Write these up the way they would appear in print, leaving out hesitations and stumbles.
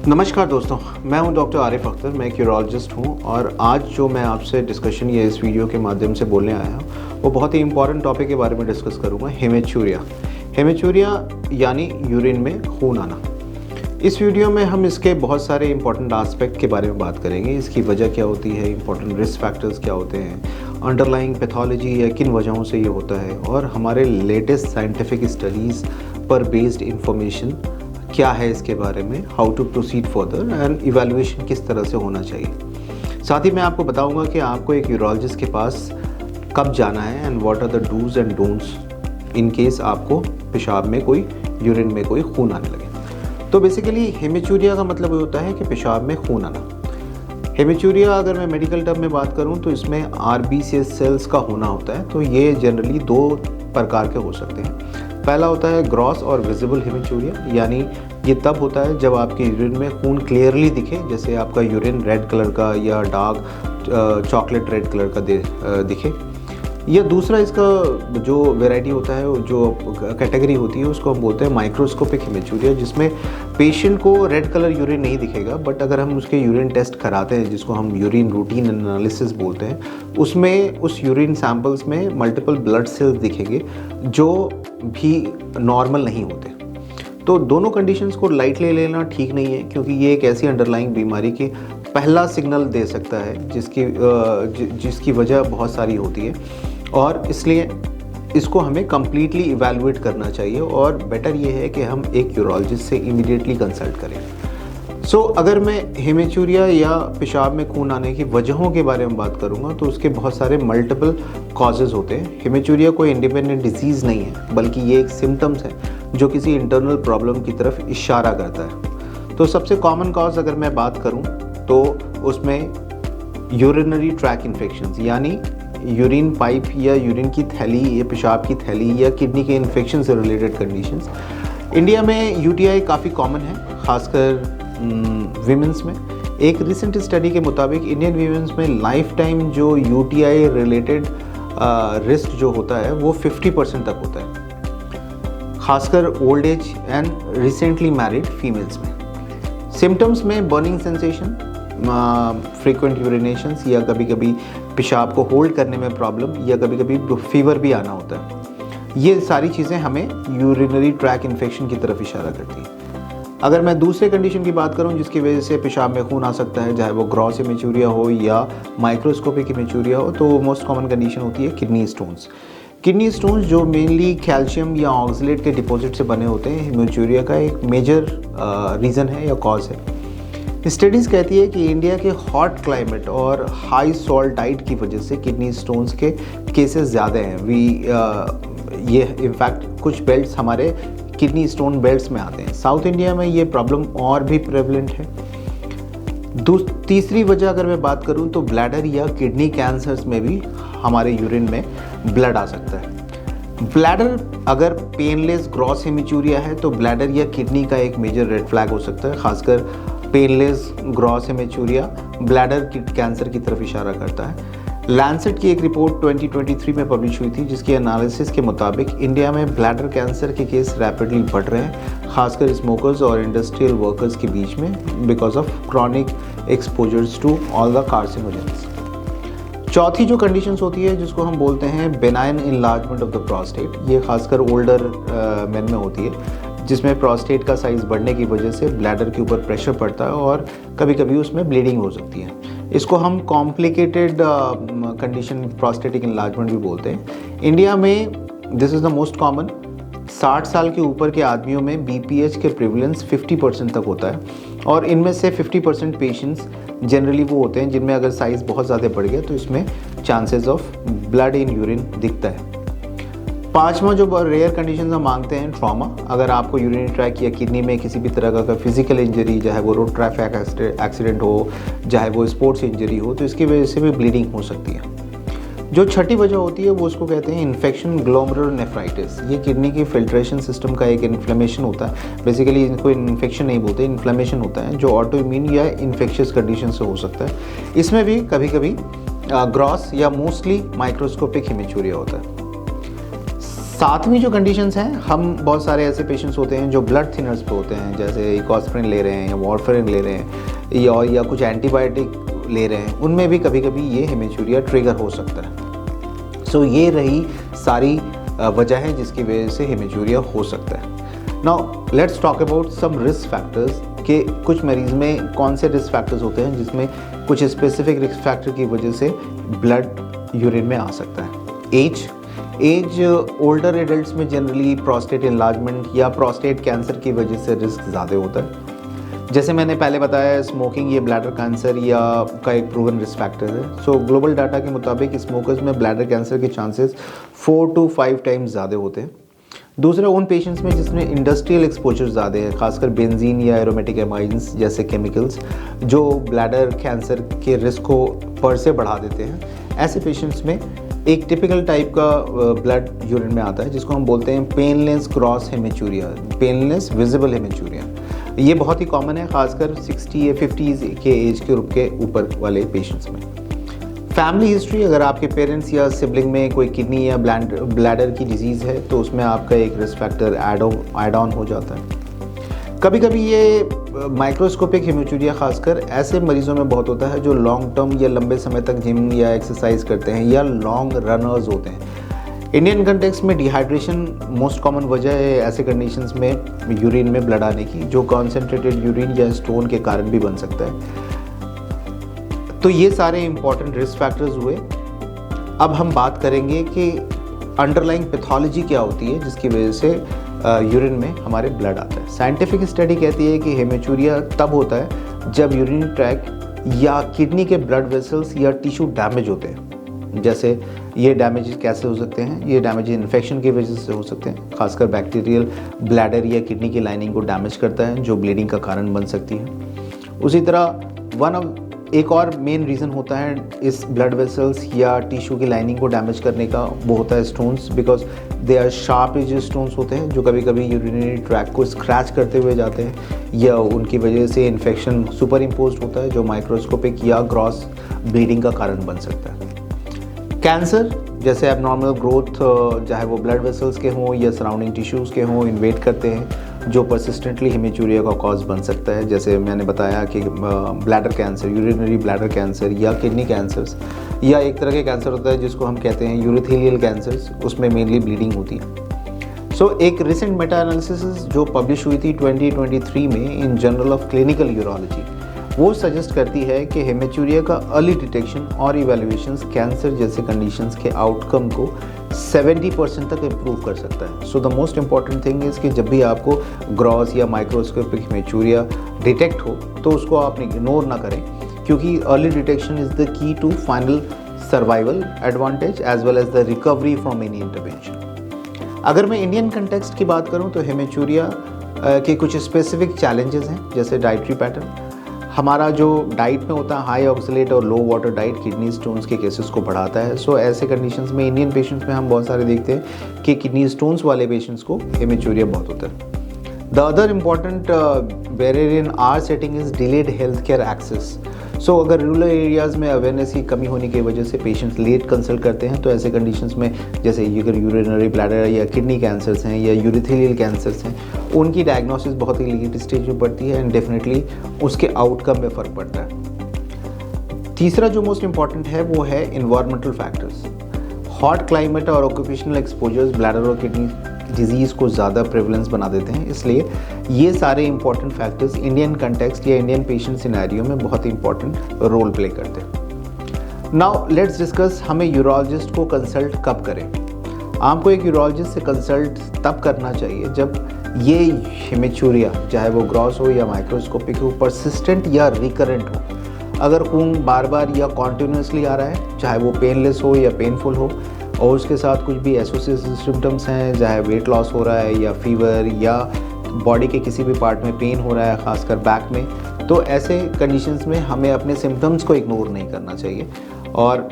नमस्कार दोस्तों, मैं हूं डॉक्टर आरिफ अख्तर। मैं एक यूरोलॉजिस्ट हूं और आज जो मैं आपसे डिस्कशन या इस वीडियो के माध्यम से बोलने आया हूं वो बहुत ही इंपॉर्टेंट टॉपिक के बारे में डिस्कस करूंगा, हेमेचूरिया। हेमेचूरिया यानी यूरिन में खून आना। इस वीडियो में हम इसके बहुत सारे इंपॉर्टेंट एस्पेक्ट के बारे में बात करेंगे। इसकी वजह क्या होती है, इंपॉर्टेंट रिस्क फैक्टर्स क्या होते हैं, अंडरलाइंग पैथोलॉजी या किन वजहों से ये होता है, और हमारे लेटेस्ट साइंटिफिक स्टडीज़ पर बेस्ड इंफॉर्मेशन क्या है इसके बारे में, how to proceed further and evaluation किस तरह से होना चाहिए। साथ ही मैं आपको बताऊंगा कि आपको एक यूरोलॉजिस्ट के पास कब जाना है and what are the dos and don'ts in case आपको पेशाब में कोई, यूरिन में कोई खून आने लगे। तो बेसिकली हेमेचूरिया का मतलब होता है कि पेशाब में खून आना। हेमेचूरिया अगर मैं मेडिकल टर्म में बात करूं तो इसमें आरबीसीएस सेल्स का होना होता है। तो ये जनरली दो प्रकार के हो सकते हैं। पहला होता है ग्रॉस और विजिबल हेमेचूरिया, यानी ये तब होता है जब आपके यूरिन में खून क्लियरली दिखे, जैसे आपका यूरिन रेड कलर का या डार्क चॉकलेट रेड कलर का दिखे। या दूसरा इसका जो वेराइटी होता है, जो कैटेगरी होती है, उसको हम बोलते हैं माइक्रोस्कोपिक हेमेचूरिया, जिसमें पेशेंट को रेड कलर यूरिन नहीं दिखेगा, बट अगर हम उसके यूरिन टेस्ट कराते हैं, जिसको हम यूरिन रूटीन एनालिसिस बोलते हैं, उसमें उस यूरिन सैंपल्स में मल्टीपल ब्लड सेल्स दिखेंगे जो भी नॉर्मल नहीं होते। तो दोनों कंडीशंस को लाइटली लेना ठीक नहीं है, क्योंकि ये एक ऐसी अंडरलाइंग बीमारी की पहला सिग्नल दे सकता है जिसकी वजह बहुत सारी होती है, और इसलिए इसको हमें कम्प्लीटली इवैल्यूएट करना चाहिए, और बेटर ये है कि हम एक यूरोलॉजिस्ट से इमीडिएटली कंसल्ट करें। अगर मैं हेमेचूरिया या पेशाब में खून आने की वजहों के बारे में बात करूंगा तो उसके बहुत सारे मल्टीपल कॉजेज़ होते हैं। हेमेचूरिया कोई इंडिपेंडेंट डिजीज़ नहीं है, बल्कि ये एक सिम्टम्स है जो किसी इंटरनल प्रॉब्लम की तरफ इशारा करता है। तो सबसे कॉमन कॉज अगर मैं बात करूं तो उसमें यूरिनरी ट्रैक इन्फेक्शंस, यानी यूरिन पाइप या यूरिन की थैली या पेशाब की थैली या किडनी के इन्फेक्शन से रिलेटेड कंडीशंस। इंडिया में यूटीआई काफ़ी कॉमन है, खासकर विमेंस में। एक रिसेंट स्टडी के मुताबिक इंडियन विमेंस में लाइफ टाइम जो यूटीआई रिलेटेड रिस्क जो होता है वो 50% तक होता है, खासकर old age and recently married females में। सिम्टम्स में बर्निंग सेंसेशन, फ्रीक्वेंट यूरिनेशंस, या कभी कभी पेशाब को होल्ड करने में प्रॉब्लम, या कभी कभी फीवर भी आना होता है। ये सारी चीज़ें हमें यूरिनरी ट्रैक इन्फेक्शन की तरफ इशारा करती हैं। अगर मैं दूसरे कंडीशन की बात करूं जिसकी वजह से पेशाब में खून आ सकता है, चाहे वो ग्रॉस हेमेचूरिया हो या माइक्रोस्कोपिक हेमेचूरिया हो, तो मोस्ट कॉमन कंडीशन होती है किडनी स्टोन्स। किडनी स्टोन्स जो मेनली कैल्शियम या ऑक्सलेट के डिपॉजिट से बने होते हैं, हेमेचूरिया का एक मेजर रीज़न है या कॉज है। स्टडीज़ कहती है कि इंडिया के हॉट क्लाइमेट और हाई सॉल्ट डाइट की वजह से किडनी स्टोन्स के केसेस ज़्यादा हैं। ये इनफैक्ट कुछ बेल्ट्स हमारे किडनी स्टोन बेल्ट्स में आते हैं। साउथ इंडिया में ये प्रॉब्लम और भी प्रेवलेंट है। तीसरी वजह अगर मैं बात करूं तो ब्लैडर या किडनी कैंसर्स में भी हमारे यूरिन में ब्लड आ सकता है। ब्लैडर अगर पेनलेस ग्रॉस हेमेचूरिया है तो ब्लैडर या किडनी का एक मेजर रेड फ्लैग हो सकता है, खासकर painless gross haematuria bladder cancer की तरफ इशारा करता है। लैंसेट की एक रिपोर्ट 2023 में पब्लिश हुई थी, जिसकी एनालिसिस के मुताबिक इंडिया में ब्लैडर कैंसर के केस रैपिडली बढ़ रहे हैं, खासकर स्मोकर्स और इंडस्ट्रियल वर्कर्स के बीच में, because of chronic exposures to all the carcinogens. चौथी जो कंडीशंस होती है जिसको हम बोलते हैं benign enlargement of the prostate, ये खासकर ओल्डर मेन में होती है, जिसमें प्रोस्टेट का साइज़ बढ़ने की वजह से ब्लैडर के ऊपर प्रेशर पड़ता है और कभी कभी उसमें ब्लीडिंग हो सकती है। इसको हम कॉम्प्लिकेटेड कंडीशन प्रोस्टेटिक इनलार्जमेंट भी बोलते हैं। इंडिया में this is the most common. 60 साल के ऊपर के आदमियों में बीपीएच के प्रिवलेंस 50% तक होता है, और इनमें से 50% पेशेंट्स जनरली वो होते हैं जिनमें अगर साइज़ बहुत ज़्यादा बढ़ गया तो इसमें chances of blood in urine दिखता है। पांचवा जो रेयर कंडीशन हम मांगते हैं, ट्रॉमा। अगर आपको यूरिनरी ट्रैक या किडनी में किसी भी तरह का फिजिकल इंजरी, चाहे वो रोड ट्रैफिक एक्सीडेंट हो, चाहे वो स्पोर्ट्स इंजरी हो, तो इसकी वजह से भी ब्लीडिंग हो सकती है। जो छठी वजह होती है वो उसको कहते हैं इन्फेक्शन ग्लोमेरुलोनेफ्राइटिस। ये किडनी की फिल्ट्रेशन सिस्टम का एक इन्फ्लेमेशन होता है। बेसिकली इनको इन्फेक्शन नहीं बोलते, इन्फ्लेमेशन होता है जो ऑटो इम्यून या इन्फेक्शियस कंडीशन से हो सकता है। इसमें भी कभी कभी ग्रॉस या मोस्टली माइक्रोस्कोपिक हेमेचूरिया होता है। सातवीं जो कंडीशंस हैं, हम बहुत सारे ऐसे पेशेंट्स होते हैं जो ब्लड थिनर्स पे होते हैं, जैसे इकोस्प्रिन ले रहे हैं या वारफेरिन ले रहे हैं या कुछ एंटीबायोटिक ले रहे हैं, उनमें भी कभी कभी ये हेमेचूरिया ट्रिगर हो सकता है। सो ये रही सारी वजह है जिसकी वजह से हेमेचूरिया हो सकता है। Now let's talk about some risk factors कि कुछ मरीज़ में कौन से रिस्क फैक्टर्स होते हैं जिसमें कुछ स्पेसिफिक रिस्क फैक्टर की वजह से ब्लड यूरिन में आ सकता है। एज ओल्डर एडल्ट्स में जनरली प्रोस्टेट इनलार्जमेंट या प्रोस्टेट कैंसर की वजह से रिस्क ज़्यादा होता है। जैसे मैंने पहले बताया, स्मोकिंग ये ब्लैडर कैंसर या का एक प्रूवन रिस्क फैक्टर है। सो ग्लोबल डाटा के मुताबिक स्मोकर्स में ब्लैडर कैंसर के चांसेस 4 to 5 टाइम्स ज़्यादा होते हैं। दूसरा, उन पेशेंट्स में जिसमें इंडस्ट्रियल एक्सपोजर ज़्यादा है, खासकर बेंजीन या एरोमेटिक एमाइंस जैसे केमिकल्स जो ब्लैडर कैंसर के रिस्क को पर से बढ़ा देते हैं, ऐसे पेशेंट्स में एक टिपिकल टाइप का ब्लड यूरिन में आता है जिसको हम बोलते हैं painless cross haematuria, painless visible haematuria. ये बहुत ही कॉमन है, खासकर 60 या 50 के एज के ग्रुप के ऊपर वाले पेशेंट्स में। फैमिली हिस्ट्री, अगर आपके पेरेंट्स या सिबलिंग में कोई किडनी या ब्लैडर की डिजीज़ है तो उसमें आपका एक रिस्क फैक्टर ऐड ऑन हो जाता है। कभी कभी ये माइक्रोस्कोपिक हेमेचूरिया खासकर ऐसे मरीजों में बहुत होता है जो लॉन्ग टर्म या लंबे समय तक जिम या एक्सरसाइज करते हैं या लॉन्ग रनर्स होते हैं। इंडियन कंटेक्स्ट में डिहाइड्रेशन मोस्ट कॉमन वजह है ऐसे कंडीशंस में यूरिन में ब्लड आने की, जो कॉन्सेंट्रेटेड यूरिन या स्टोन के कारण भी बन सकता है। तो ये सारे इंपॉर्टेंट रिस्क फैक्टर्स हुए। अब हम बात करेंगे कि अंडरलाइंग पैथोलॉजी क्या होती है जिसकी वजह से यूरिन में हमारे ब्लड आता है। साइंटिफिक स्टडी कहती है कि हेमेचूरिया तब होता है जब यूरिनरी ट्रैक्ट या किडनी के ब्लड वेसल्स या टिश्यू डैमेज होते हैं। जैसे ये डैमेज कैसे हो सकते हैं? ये डैमेज इन्फेक्शन की वजह से हो सकते हैं, खासकर बैक्टीरियल ब्लैडर या किडनी की लाइनिंग को डैमेज करता है जो ब्लीडिंग का कारण बन सकती है। उसी तरह एक और मेन रीज़न होता है इस ब्लड वेसल्स या टिश्यू की लाइनिंग को डैमेज करने का, वो होता है stones, because they are sharp edge stones होते हैं जो कभी कभी यूरिनरी ट्रैक को स्क्रैच करते हुए जाते हैं, या उनकी वजह से इन्फेक्शन सुपर इम्पोज होता है जो माइक्रोस्कोपिक या ग्रॉस ब्लीडिंग का कारण बन सकता है। कैंसर जैसे एबनॉर्मल ग्रोथ, चाहे वो ब्लड वेसल्स के हों या सराउंडिंग टिश्यूज़ के हों, इन्वेड करते हैं जो परसिस्टेंटली हेमेचूरिया का कॉज बन सकता है। जैसे मैंने बताया कि bladder cancer, urinary bladder cancer या किडनी कैंसर्स, या एक तरह के कैंसर होता है जिसको हम कहते हैं यूरिथेलियल कैंसर्स, उसमें मेनली ब्लीडिंग होती है। सो एक रिसेंट मेटा एनालिसिस जो पब्लिश हुई थी 2023 में इन जर्नल ऑफ क्लिनिकल यूरोलॉजी, वो सजेस्ट करती है कि हेमेचूरिया का अर्ली डिटेक्शन और इवैल्यूएशंस कैंसर जैसे कंडीशंस के आउटकम को 70% तक इम्प्रूव कर सकता है। So the most important thing is कि जब भी आपको ग्रॉस या माइक्रोस्कोपिक हेमेचूरिया डिटेक्ट हो तो उसको आप इग्नोर ना करें, क्योंकि early detection is the key to final survival advantage as well as the recovery from any intervention. अगर मैं इंडियन कंटेक्स्ट की बात करूँ तो हेमेचूरिया के कुछ स्पेसिफिक चैलेंजेस हैं, जैसे डाइटरी पैटर्न। हमारा जो डाइट में होता है हाई ऑक्सलेट और लो वाटर डाइट किडनी स्टोन्स के केसेस को बढ़ाता है। सो ऐसे कंडीशंस में इंडियन पेशेंट्स में हम बहुत सारे देखते हैं कि किडनी स्टोन्स वाले पेशेंट्स को हेमेचूरिया बहुत होता है। The other important barrier in our setting is delayed health care access. So अगर रूरल एरियाज़ में अवेयरनेस की कमी होने की वजह से पेशेंट्स लेट कंसल्ट करते हैं, तो ऐसे कंडीशंस में जैसे अगर यूरिनरी ब्लैडर या किडनी कैंसर्स हैं या यूरिथेलियल कैंसर्स हैं, उनकी डायग्नोसिस बहुत ही लेट स्टेज में पड़ती है एंड डेफिनेटली उसके आउटकम में फ़र्क पड़ता है। तीसरा जो मोस्ट इम्पॉर्टेंट है वो है इन्वायरमेंटल फैक्टर्स। हॉट क्लाइमेट और ऑक्यूपेशनल एक्सपोजर्स ब्लैडर और किडनी डिजीज़ को ज़्यादा प्रेवलेंस बना देते हैं, इसलिए ये सारे इंपॉर्टेंट फैक्टर्स इंडियन कंटेक्स्ट या इंडियन पेशेंट सिनेरियो में बहुत इंपॉर्टेंट रोल प्ले करते हैं। नाउ लेट्स डिस्कस हमें यूरोलॉजिस्ट को कंसल्ट कब करें। आपको एक यूरोलॉजिस्ट से कंसल्ट तब करना चाहिए जब ये हेमेचूरिया, चाहे वो ग्रॉस हो या माइक्रोस्कोपिक हो, परसिस्टेंट या रिकरेंट हो। अगर खून बार बार या कॉन्टिन्यूसली आ रहा है, चाहे वो पेनलेस हो या पेनफुल हो, और उसके साथ कुछ भी एसोसिएटेड सिम्टम्स हैं, चाहे वेट लॉस हो रहा है या फीवर या बॉडी के किसी भी पार्ट में पेन हो रहा है, खासकर बैक में, तो ऐसे कंडीशंस में हमें अपने सिम्टम्स को इग्नोर नहीं करना चाहिए। और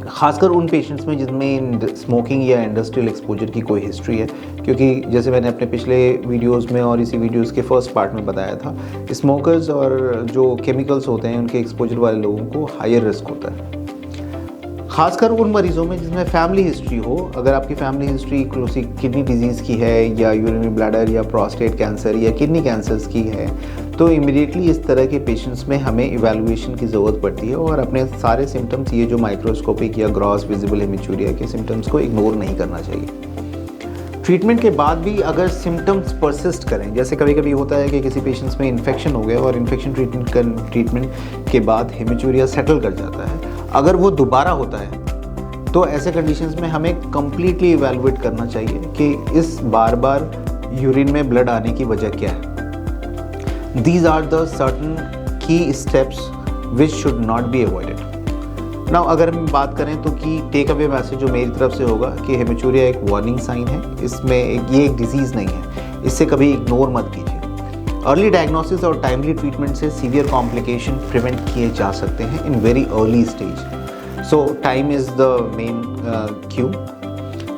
ख़ासकर उन पेशेंट्स में जिनमें स्मोकिंग या इंडस्ट्रियल एक्सपोजर की कोई हिस्ट्री है, क्योंकि जैसे मैंने अपने पिछले वीडियोस में और इसी वीडियोस के फर्स्ट पार्ट में बताया था, स्मोकर्स और जो केमिकल्स होते हैं उनके एक्सपोजर वाले लोगों को हायर रिस्क होता है। खासकर उन मरीज़ों में जिसमें फैमिली हिस्ट्री हो। अगर आपकी फैमिली हिस्ट्री किसी किडनी डिजीज़ की है या यूरिनरी ब्लैडर या प्रोस्टेट कैंसर या किडनी कैंसर्स की है, तो इमीडिएटली इस तरह के पेशेंट्स में हमें इवैल्यूएशन की ज़रूरत पड़ती है और अपने सारे सिम्टम्स, ये जो माइक्रोस्कोपिक या ग्रॉस विजिबल हेमिचूरिया के सिम्टम्स को इग्नोर नहीं करना चाहिए। ट्रीटमेंट के बाद भी अगर सिम्टम्स परसिस्ट करें, जैसे कभी कभी होता है कि किसी पेशेंट्स में इन्फेक्शन हो गया और इन्फेक्शन ट्रीटमेंट के बाद हेमिचूरिया सेटल कर जाता है, अगर वो दोबारा होता है तो ऐसे कंडीशंस में हमें कम्प्लीटली इवैल्यूएट करना चाहिए कि इस बार बार यूरिन में ब्लड आने की वजह क्या है। दीज आर द सर्टन की steps which should not be avoided. Now अगर हम बात करें तो कि टेक अवे मैसेज जो मेरी तरफ से होगा कि हेमिचूरिया एक वार्निंग साइन है, इसमें ये एक डिजीज़ नहीं है, इससे कभी इग्नोर मत कीजिए। अर्ली डायग्नोसिस और टाइमली ट्रीटमेंट से सीवियर कॉम्प्लिकेशन प्रिवेंट किए जा सकते हैं in very early stage. So time is the main Q.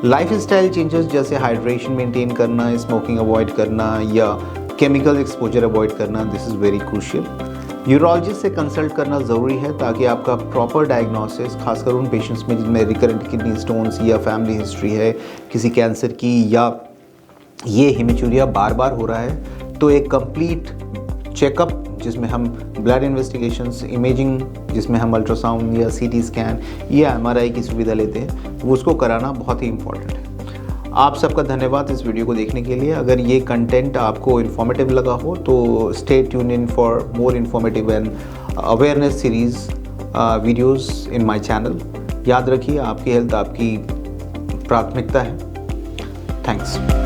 Life style changes जैसे हाइड्रेशन मेंटेन करना, स्मोकिंग अवॉइड करना या केमिकल एक्सपोजर अवॉइड करना, this is very crucial. Urologist से कंसल्ट करना ज़रूरी है ताकि आपका प्रॉपर डायग्नोसिस, खासकर उन पेशेंट्स में जिनमें रिकरेंट किडनी स्टोन्स या फैमिली हिस्ट्री है किसी कैंसर की या ये हेमिचूरिया बार बार हो रहा है, तो एक कंप्लीट चेकअप जिसमें हम ब्लड इन्वेस्टिगेशंस, इमेजिंग जिसमें हम अल्ट्रासाउंड या सीटी स्कैन या एमआरआई की सुविधा लेते हैं, वो उसको कराना बहुत ही इम्पॉर्टेंट है। आप सबका धन्यवाद इस वीडियो को देखने के लिए। अगर ये कंटेंट आपको इन्फॉर्मेटिव लगा हो तो stay tune in for more informative and awareness series videos in my channel. याद रखिए, आपकी हेल्थ आपकी प्राथमिकता है। थैंक्स।